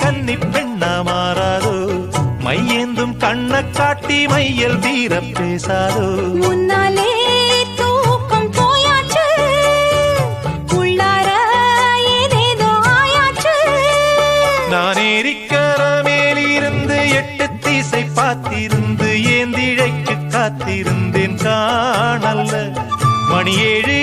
கன்னி பெண்ணா மாறாதோ மையேந்தும் கண்ண காட்டி மையல் தீர பேசாதோ முன்னாலே தூக்கம் போயாச்சு உள்ளார ஏதேதோ ஆயாச்சு நான் ஏரிக்கர மேலிருந்து 8 திசை பார்த்திருந்து ஏந்திழைக்கு காத்திருந்தேன் காணல்ல மணி 7